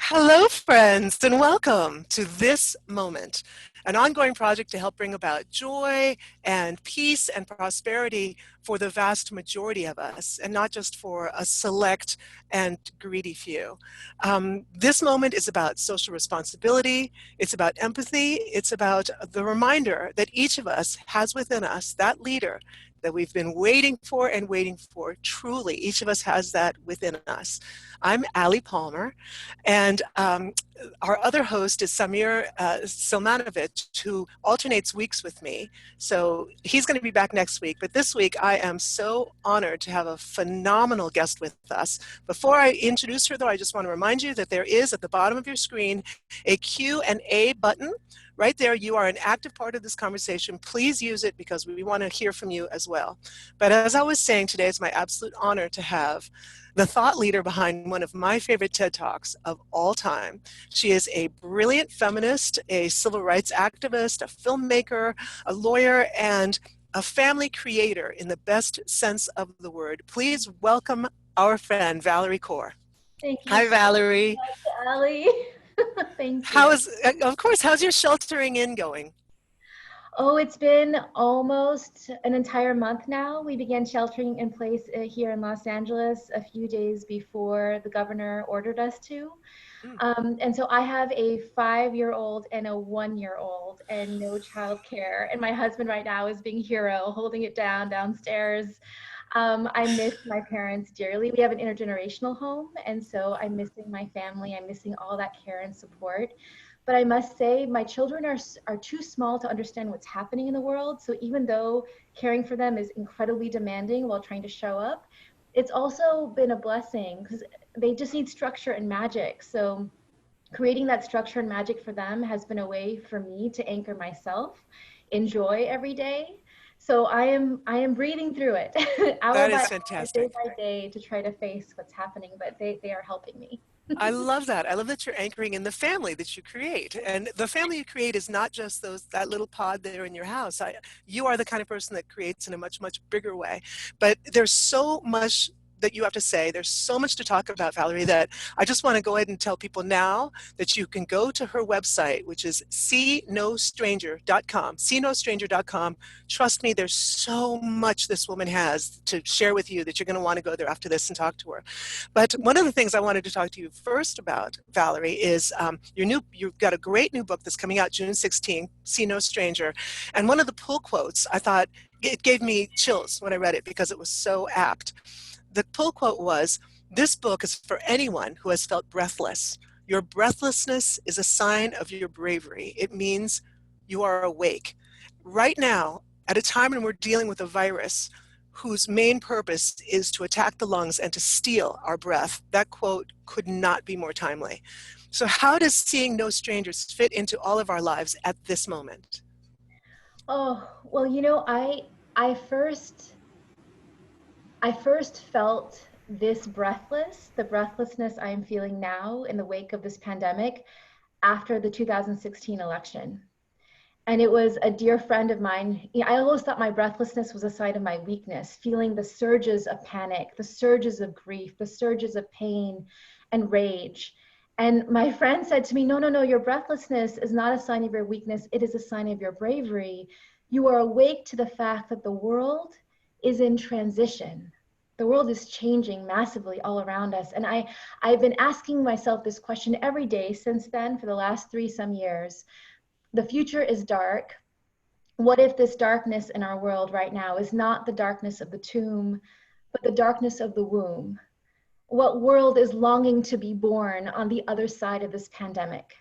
Hello, friends, and welcome to This Moment, an ongoing project to help bring about joy and peace and prosperity for the vast majority of us, and not just for a select and greedy few. This moment is about social responsibility, it's about empathy, it's about the reminder that each of us has within us that leader that we've been waiting for and waiting for. Truly, each of us has that within us. I'm Allie Palmer, and our other host is Samir Silmanovich, who alternates weeks with me. So he's going to be back next week. But this week, I am so honored to have a phenomenal guest with us. Before I introduce her, though, I just want to remind you that there is at the bottom of your screen a Q&A button. Right there, you are an active part of this conversation. Please use it because we want to hear from you as well. But as I was saying, today is my absolute honor to have the thought leader behind one of my favorite TED Talks of all time. She is a brilliant feminist, a civil rights activist, a filmmaker, a lawyer, and a family creator in the best sense of the word. Please welcome our friend, Valarie Kaur. Thank you Hi, so Valarie. much, Allie. Thank you. Of course, how's your sheltering in going? Oh, it's been almost an entire month now. We began sheltering in place here in Los Angeles a few days before the governor ordered us to. Mm. And so I have a 5-year-old and a 1-year-old and no childcare. And my husband right now is being hero, holding it down downstairs. I miss my parents dearly. We have an intergenerational home, and so I'm missing my family. I'm missing all that care and support. But I must say, my children are too small to understand what's happening in the world. So even though caring for them is incredibly demanding while trying to show up, it's also been a blessing because they just need structure and magic. So creating that structure and magic for them has been a way for me to anchor myself, enjoy every day. So I am breathing through it hour That by is hour, day fantastic. by day to try to face what's happening, but they are helping me. I love that. I love that you're anchoring in the family that you create. And the family you create is not just that little pod there in your house. You are the kind of person that creates in a much, much bigger way. But there's so much that you have to say. There's so much to talk about, Valarie, that I just want to go ahead and tell people now that you can go to her website, which is seenostranger.com. Seenostranger.com. Trust me, there's so much this woman has to share with you that you're going to want to go there after this and talk to her. But one of the things I wanted to talk to you first about, Valarie, is you've got a great new book that's coming out June 16th, See No Stranger. And one of the pull quotes, I thought it gave me chills when I read it because it was so apt. The pull quote was, "This book is for anyone who has felt breathless. Your breathlessness is a sign of your bravery. It means you are awake." Right now, at a time when we're dealing with a virus whose main purpose is to attack the lungs and to steal our breath, that quote could not be more timely. So how does seeing no strangers fit into all of our lives at this moment? Oh, well, I first I first felt this the breathlessness I am feeling now in the wake of this pandemic after the 2016 election. And it was a dear friend of mine. I always thought my breathlessness was a sign of my weakness, feeling the surges of panic, the surges of grief, the surges of pain and rage. And my friend said to me, no, no, no, your breathlessness is not a sign of your weakness. It is a sign of your bravery. You are awake to the fact that the world is in transition. The world is changing massively all around us. And I've been asking myself this question every day since then for the last 3 some years. The future is dark. What if this darkness in our world right now is not the darkness of the tomb, but the darkness of the womb? What world is longing to be born on the other side of this pandemic?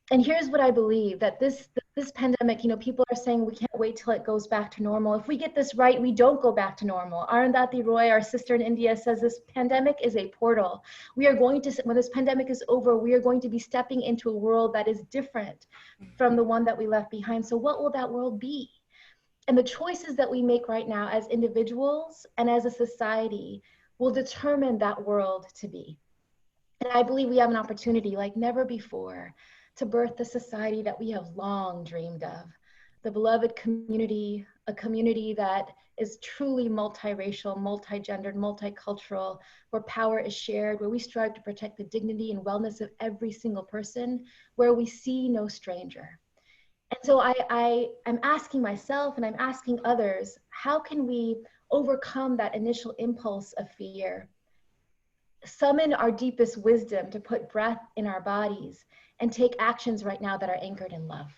And here's what I believe, that this pandemic, people are saying we can't wait till it goes back to normal. If we get this right, we don't go back to normal. Arundhati Roy, our sister in India, says this pandemic is a portal. We are going to, when this pandemic is over, we are going to be stepping into a world that is different from the one that we left behind. So what will that world be? And the choices that we make right now as individuals and as a society will determine that world to be. And I believe we have an opportunity like never before to birth the society that we have long dreamed of. the beloved community, a community that is truly multiracial, multi-gendered, multicultural, where power is shared, where we strive to protect the dignity and wellness of every single person, where we see no stranger. And so I'm asking myself and I'm asking others, how can we overcome that initial impulse of fear, summon our deepest wisdom to put breath in our bodies, and take actions right now that are anchored in love?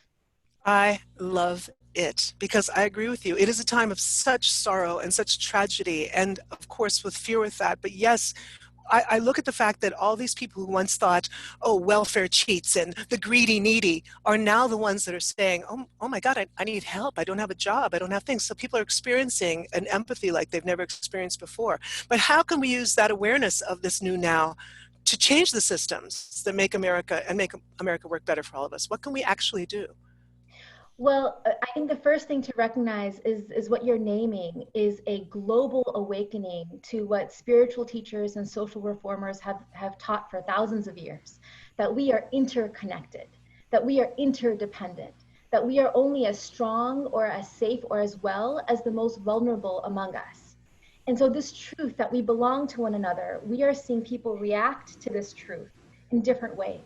I love it because I agree with you. It is a time of such sorrow and such tragedy, and of course, with fear with that. But yes, I look at the fact that all these people who once thought, oh, welfare cheats and the greedy, needy, are now the ones that are saying, oh my God, I need help. I don't have a job. I don't have things. So people are experiencing an empathy like they've never experienced before. But how can we use that awareness of this new now to change the systems that make America and make America work better for all of us? What can we actually do? Well, I think the first thing to recognize is what you're naming is a global awakening to what spiritual teachers and social reformers have taught for thousands of years, that we are interconnected, that we are interdependent, that we are only as strong or as safe or as well as the most vulnerable among us. And so this truth that we belong to one another, we are seeing people react to this truth in different ways.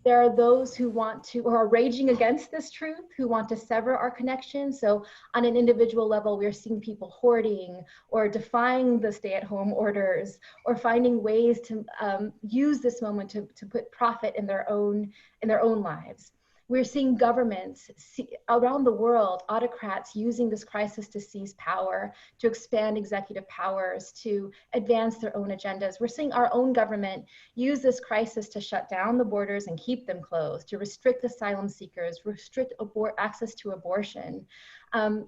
There are those who want to, or are raging against this truth, who want to sever our connection. So on an individual level, we're seeing people hoarding or defying the stay-at-home orders, or finding ways to use this moment to put profit in their own lives. We're seeing governments around the world, autocrats using this crisis to seize power, to expand executive powers, to advance their own agendas. We're seeing our own government use this crisis to shut down the borders and keep them closed, to restrict asylum seekers, restrict access to abortion.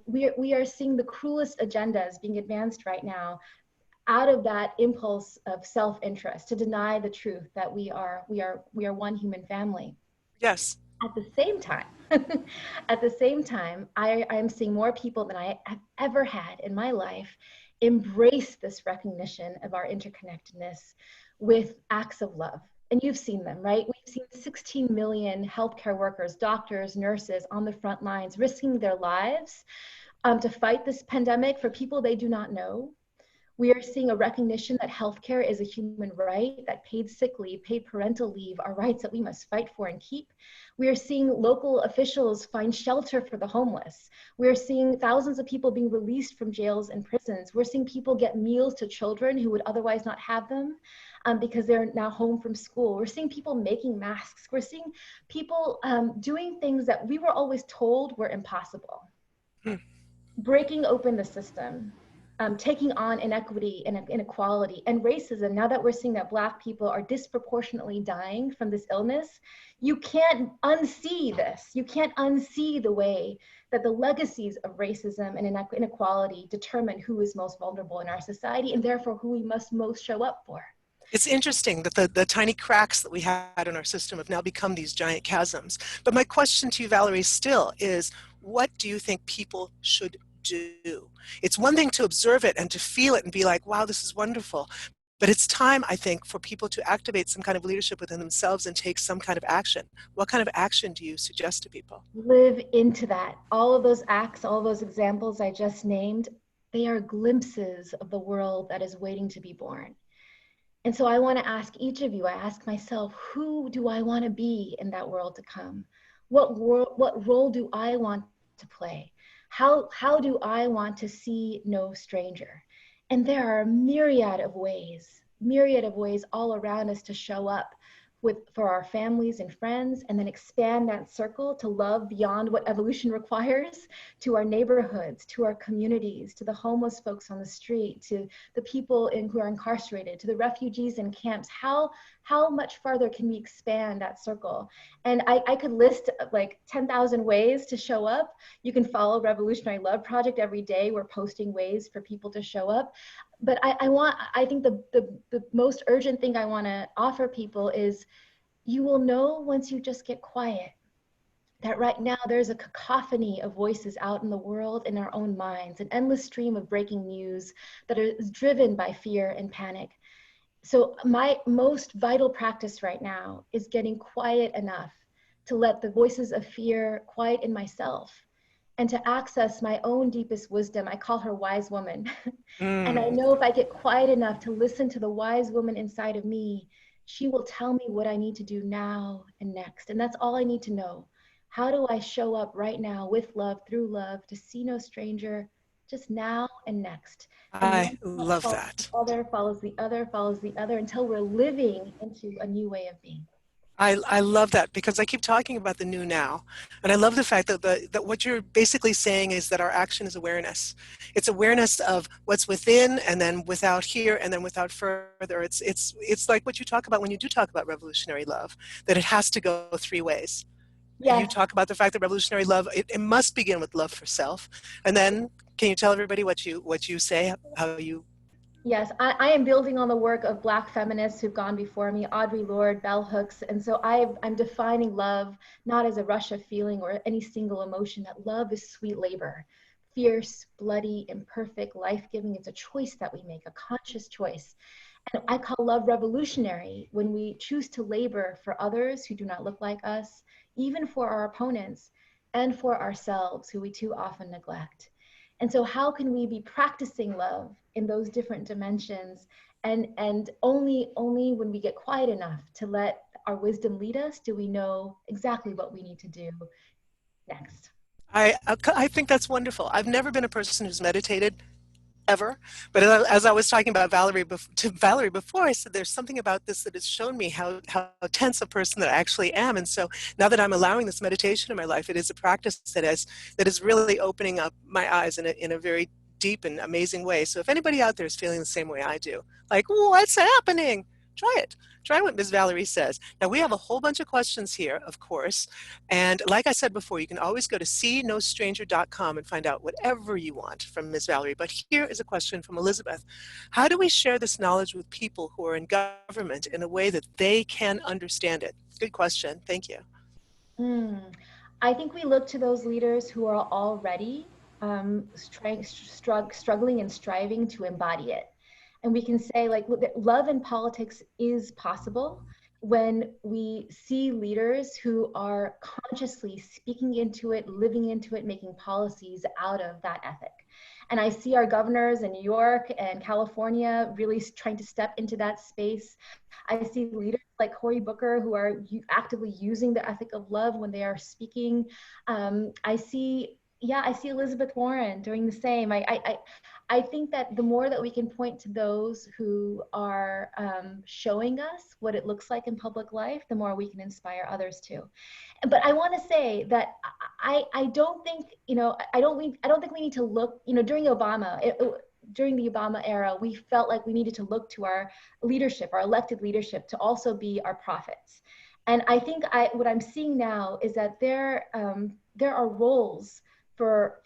We are seeing the cruelest agendas being advanced right now out of that impulse of self-interest, to deny the truth that we are one human family. Yes. At the same time, at the same time, I am seeing more people than I have ever had in my life embrace this recognition of our interconnectedness with acts of love. And you've seen them, right? We've seen 16 million healthcare workers, doctors, nurses on the front lines, risking their lives to fight this pandemic for people they do not know. We are seeing a recognition that healthcare is a human right, that paid sick leave, paid parental leave are rights that we must fight for and keep. We are seeing local officials find shelter for the homeless. We are seeing thousands of people being released from jails and prisons. We're seeing people get meals to children who would otherwise not have them because they're now home from school. We're seeing people making masks. We're seeing people doing things that we were always told were impossible, Hmm. breaking open the system, taking on inequity and inequality and racism. Now that we're seeing that Black people are disproportionately dying from this illness, you can't unsee this. You can't unsee the way that the legacies of racism and inequality determine who is most vulnerable in our society, and therefore who we must most show up for. It's interesting that the tiny cracks that we had in our system have now become these giant chasms. But my question to you, Valarie, still is, what do you think people should do? It's one thing to observe it and to feel it and be like, wow, this is wonderful. But it's time, I think, for people to activate some kind of leadership within themselves and take some kind of action. What kind of action do you suggest to people? Live into that. All of those acts, all of those examples I just named, they are glimpses of the world that is waiting to be born. And so I want to ask each of you, I ask myself, who do I want to be in that world to come? What role do I want to play? How do I want to see no stranger? And there are a myriad of ways all around us to show up for our families and friends, and then expand that circle to love beyond what evolution requires, to our neighborhoods, to our communities, to the homeless folks on the street, to the people who are incarcerated, to the refugees in camps. How much farther can we expand that circle? And I could list like 10,000 ways to show up. You can follow Revolutionary Love Project every day. We're posting ways for people to show up. But I think the most urgent thing I want to offer people is, you will know once you just get quiet that right now there's a cacophony of voices out in the world, in our own minds, an endless stream of breaking news that is driven by fear and panic. So my most vital practice right now is getting quiet enough to let the voices of fear quiet in myself, and to access my own deepest wisdom. I call her wise woman. And I Mm. know if I get quiet enough to listen to the wise woman inside of me, she will tell me what I need to do now and next. And that's all I need to know. How do I show up right now with love, through love, to see no stranger, just now and next? And I one thought love follows the that. other, follows the other, follows the other, until we're living into a new way of being. I love that because I keep talking about the new now. And I love the fact that that what you're basically saying is that our action is awareness. It's awareness of what's within and then without here and then without further. It's like what you talk about when you do talk about revolutionary love, that it has to go three ways. You Yes. talk about the fact that revolutionary love, it must begin with love for self. And then can you tell everybody what you say, how you Yes, I am building on the work of Black feminists who've gone before me, Audre Lorde, Bell Hooks. And so I'm defining love not as a rush of feeling or any single emotion, that love is sweet labor, fierce, bloody, imperfect, life giving. It's a choice that we make, a conscious choice. And I call love revolutionary when we choose to labor for others who do not look like us, even for our opponents, and for ourselves, who we too often neglect. And so how can we be practicing love in those different dimensions, and only when we get quiet enough to let our wisdom lead us do we know exactly what we need to do next. I think that's wonderful. I've never been a person who's meditated ever. But as I was talking about to Valarie before, I said there's something about this that has shown me how tense a person that I actually am. And so now that I'm allowing this meditation in my life, it is a practice that is really opening up my eyes in a very deep and amazing way. So if anybody out there is feeling the same way I do, like, what's happening? Try it. Try what Ms. Valarie says. Now, we have a whole bunch of questions here, of course. And like I said before, you can always go to seenostranger.com and find out whatever you want from Ms. Valarie. But here is a question from Elizabeth. How do we share this knowledge with people who are in government in a way that they can understand it? Good question. Thank you. Mm. I think we look to those leaders who are already struggling and striving to embody it. And we can say, like, love in politics is possible when we see leaders who are consciously speaking into it, living into it, making policies out of that ethic. And I see our governors in New York and California really trying to step into that space. I see leaders like Cory Booker who are actively using the ethic of love when they are speaking. I see Elizabeth Warren doing the same. I think that the more that we can point to those who are showing us what it looks like in public life, the more we can inspire others too. But I want to say that I don't think, I don't think we need to look, during during the Obama era, we felt like we needed to look to our leadership, our elected leadership, to also be our prophets. And I think what I'm seeing now is that there are roles for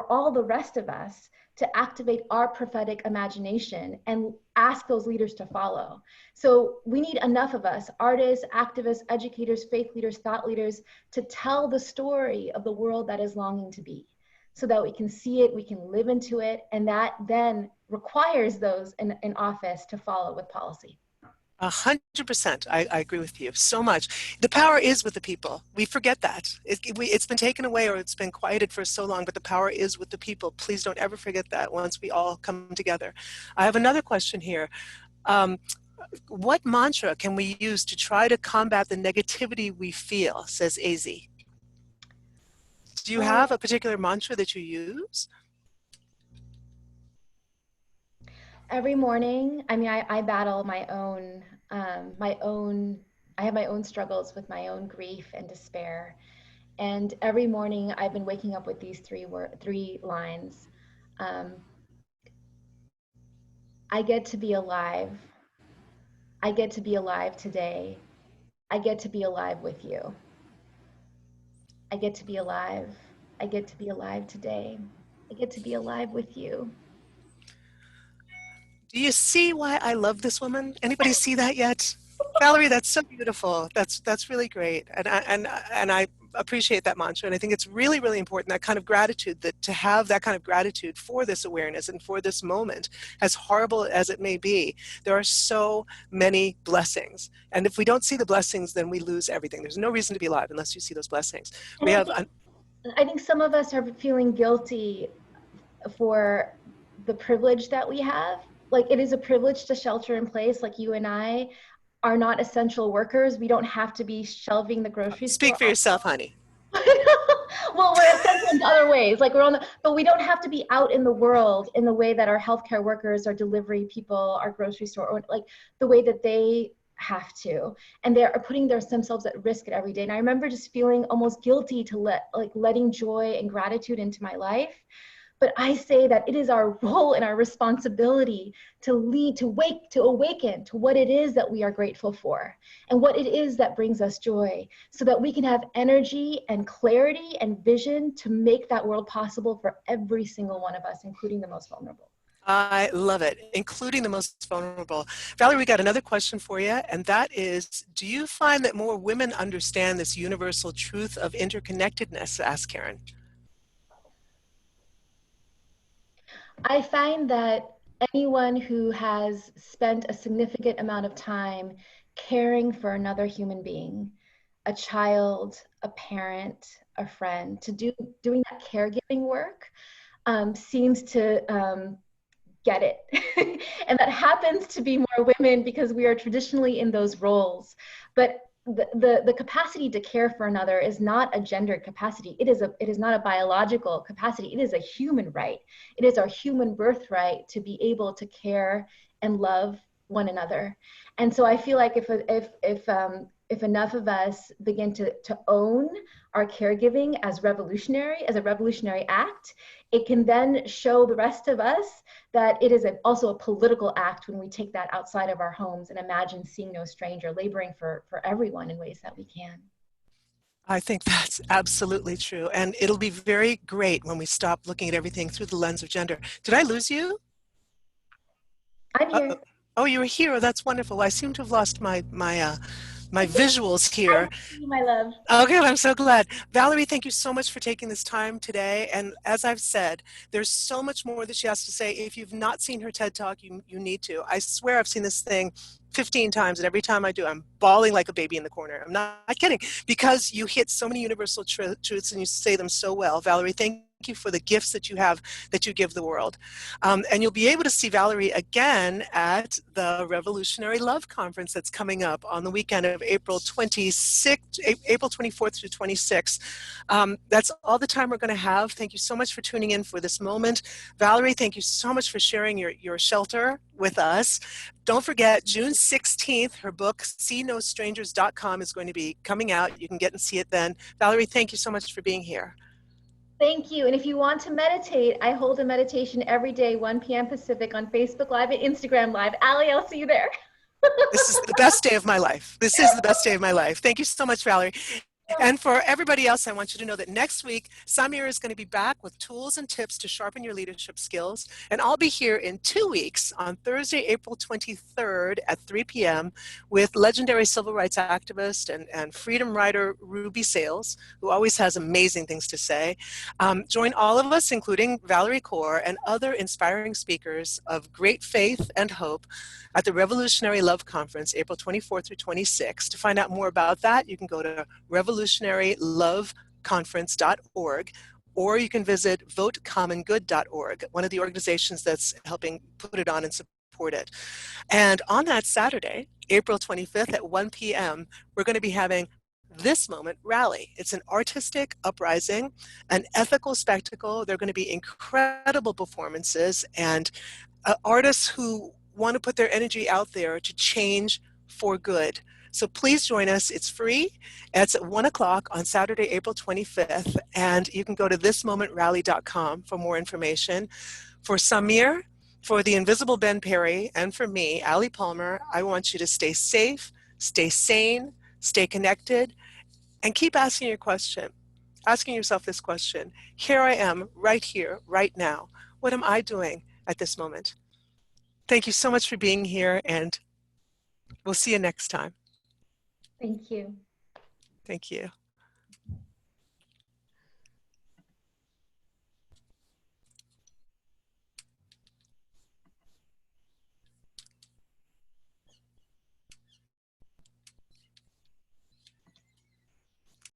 all the rest of us to activate our prophetic imagination and ask those leaders to follow. So we need enough of us, artists, activists, educators, faith leaders, thought leaders, to tell the story of the world that is longing to be, so that we can see it, we can live into it, and that then requires those in office to follow with policy. 100%. I agree with you so much. The power is with the people. We forget that. It's been taken away or it's been quieted for so long, but the power is with the people. Please don't ever forget that once we all come together. I have another question here. Um, what mantra can we use to try to combat the negativity we feel, says AZ? Do you Uh, have a particular mantra that you use? every morning, I mean, I battle my own, I have my own struggles with my own grief and despair. And every morning I've been waking up with these three lines. Um, I get to be alive. I get to be alive today. I get to be alive with you. I get to be alive. I get to be alive today. I get to be alive with you. Do you see why I love this woman? Anybody see that yet? Valarie, that's so beautiful. That's really great, and I appreciate that mantra. And I think it's really really important, that kind of gratitude, that to have that kind of gratitude for this awareness and for this moment, as horrible as it may be. There are so many blessings, and if we don't see the blessings, then we lose everything. There's no reason to be alive unless you see those blessings. And We I have think I think some of us are feeling guilty for the privilege that we have. Like, it is a privilege to shelter in place. Like, you and I are not essential workers. We don't have to be shelving the grocery Speak store. for yourself, honey. Well, we're essential in other ways. Like, we're on the, but we don't have to be out in the world in the way that our healthcare workers, our delivery people, our grocery store, or like the way that they have to. And they're putting themselves at risk at every day. And I remember just feeling almost guilty to letting joy and gratitude into my life. But I say that it is our role and our responsibility to lead, to awaken to what it is that we are grateful for and what it is that brings us joy, so that we can have energy and clarity and vision to make that world possible for every single one of us, including the most vulnerable. I love it, including the most vulnerable. Valerie, we got another question for you, and that is, do you find that more women understand this universal truth of interconnectedness? Asked Karen. I find that anyone who has spent a significant amount of time caring for another human being, a child, a parent, a friend, doing that caregiving work, seems to get it. And that happens to be more women because we are traditionally in those roles. But the capacity to care for another is not a gendered capacity. It is not a biological capacity. It is a human right. It is our human birthright to be able to care and love one another. And so I feel like if enough of us begin to own our caregiving as a revolutionary act, it can then show the rest of us that it is also a political act when we take that outside of our homes and imagine seeing no stranger, laboring for everyone in ways that we can. I think that's absolutely true. And it'll be very great when we stop looking at everything through the lens of gender. Did I lose you? I'm Uh-oh. here. Oh, you were here. Oh, that's wonderful. I seem to have lost my visuals I here. see you, my love. Okay, I'm so glad. Valarie, thank you so much for taking this time today. And as I've said, there's so much more that she has to say. If you've not seen her TED Talk, you need to. I swear I've seen this thing 15 times, and every time I do, I'm bawling like a baby in the corner. I'm not kidding, because you hit so many universal truths and you say them so well. Valarie, thank you for the gifts that you have, that you give the world. And you'll be able to see Valarie again at the Revolutionary Love Conference that's coming up on the weekend of April 26th, April 24th through 26th. That's all the time we're going to have. Thank you so much for tuning in for this moment. Valarie, thank you so much for sharing your shelter with us. Don't forget, June 16th, her book, seenostrangers.com, is going to be coming out. You can get and see it then. Valarie, thank you so much for being here. Thank you. And if you want to meditate, I hold a meditation every day, 1 p.m. Pacific, on Facebook Live and Instagram Live. Allie, I'll see you there. This is the best day of my life. This is the best day of my life. Thank you so much, Valarie. And for everybody else, I want you to know that next week, Samir is going to be back with tools and tips to sharpen your leadership skills. And I'll be here in 2 weeks on Thursday, April 23rd at 3 p.m. with legendary civil rights activist and freedom writer Ruby Sales, who always has amazing things to say. Join all of us, including Valarie Kaur and other inspiring speakers of great faith and hope at the Revolutionary Love Conference, April 24th through 26th. To find out more about that, you can go to revolutionaryloveconference.org, or you can visit votecommongood.org, one of the organizations that's helping put it on and support it. And on that Saturday, April 25th at 1 p.m., we're going to be having This Moment Rally. It's an artistic uprising, an ethical spectacle. There are going to be incredible performances and artists who want to put their energy out there to change for good. So please join us. It's free. It's at 1 o'clock on Saturday, April 25th. And you can go to thismomentrally.com for more information. For Samir, for the invisible Ben Perry, and for me, Allie Palmer, I want you to stay safe, stay sane, stay connected, and keep asking yourself this question. Here I am, right here, right now. What am I doing at this moment? Thank you so much for being here, and we'll see you next time. Thank you. Thank you.